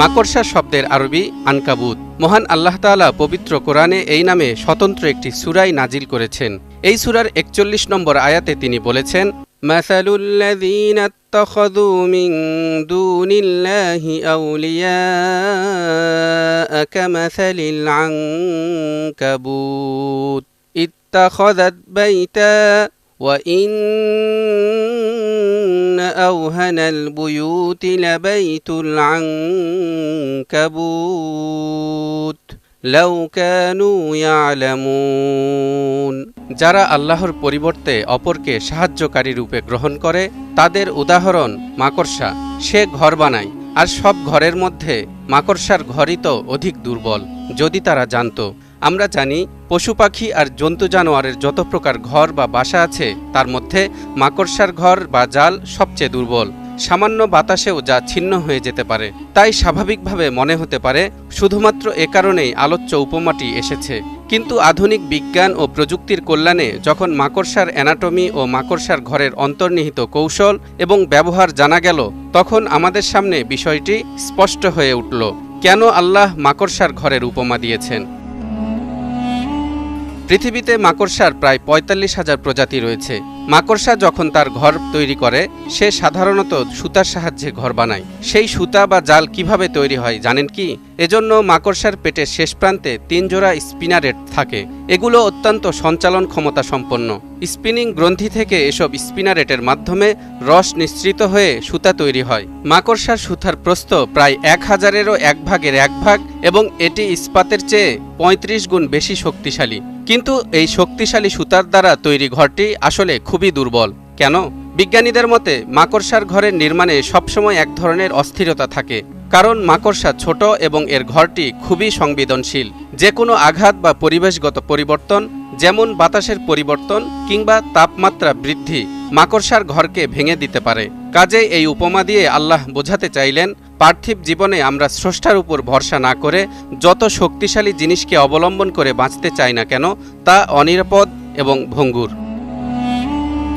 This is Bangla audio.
মাকড়সা শব্দের আরবি আনকাবুত। মহান আল্লাহ তাআলা পবিত্র কোরআনে এই নামে স্বতন্ত্র একটি সূরাই নাজিল করেছেন। এই সূরার ৪১ নম্বর আয়াতে তিনি বলেছেন, মাসালুল্লাযীনা ইত্তাখাযু মিন দুনিল্লাহি আউলিয়া কামাসালিল আনকাবুত ইত্তাখাযাত বাইতা ওয়া أوهن البيوت لبيت العنكبوت لو كانوا يعلمون। যারা আল্লাহর পরিবর্তে অপরকে সাহায্যকারী রূপে গ্রহণ করে তাদের উদাহরণ মাকড়সা। সে ঘর বানায়, আর সব ঘরের মধ্যে মাকড়সার ঘরই তো অধিক দুর্বল। যদি তারা জানত। আমরা জানি পশু পাখি আর জন্তু জানোয়ারের যত প্রকার ঘর বা বাসা আছে তার মধ্যে মাকড়সার ঘর বা জাল সবচেয়ে দুর্বল। সামান্য বাতাসেও যা ছিন্ন হয়ে যেতে পারে। তাই স্বাভাবিকভাবে মনে হতে পারে শুধুমাত্র এ কারণেই আলোচ্য উপমাটি এসেছে। কিন্তু আধুনিক বিজ্ঞান ও প্রযুক্তির কল্যাণে যখন মাকড়সার অ্যানাটমি ও মাকড়সার ঘরের অন্তর্নিহিত কৌশল এবং ব্যবহার জানা গেল, তখন আমাদের সামনে বিষয়টি স্পষ্ট হয়ে উঠল কেন আল্লাহ মাকড়সার ঘরের উপমা দিয়েছেন। পৃথিবীতে মাকড়সার প্রায় ৪৫,০০০ প্রজাতি রয়েছে। মাকড়সা যখন তার ঘর তৈরি করে সে সাধারণত সুতার সাহায্যে ঘর বানায়। সেই সুতা বা জাল কিভাবে তৈরি হয় জানেন কি? এজন্য মাকড়সার পেটের শেষ প্রান্তে ৩ জোড়া স্পিনারেট থাকে। এগুলো অত্যন্ত সঞ্চালন ক্ষমতা সম্পন্ন। স্পিনিং গ্রন্থি থেকে এসব স্পিনারেটের মাধ্যমে রস নিঃসৃত হয়ে সুতা তৈরি হয়। মাকড়সার সুতার প্রস্থ প্রায় ১,০০০-এরও ১/১ ভাগ এবং এটি ইস্পাতের চেয়ে ৩৫ গুণ বেশি শক্তিশালী। কিন্তু এই শক্তিশালী সুতার দ্বারা তৈরি ঘরটি আসলে খুবই দুর্বল। কেন? বিজ্ঞানীদের মতে মাকড়সার ঘরের নির্মাণে সবসময় এক ধরনের অস্থিরতা থাকে। কারণ মাকড়সা ছোট এবং এর ঘরটি খুবই সংবেদনশীল। যে কোনো আঘাত বা পরিবেশগত পরিবর্তন, যেমন বাতাসের পরিবর্তন কিংবা তাপমাত্রা বৃদ্ধি, মাকড়সার ঘরকে ভেঙে দিতে পারে। কাজেই এই উপমা দিয়ে আল্লাহ বোঝাতে চাইলেন, পার্থিব জীবনে আমরা স্রষ্টার উপর ভরসা না করে যত শক্তিশালী জিনিসকে অবলম্বন করে বাঁচতে চাই না কেন তা অনিরাপদ এবং ভঙ্গুর।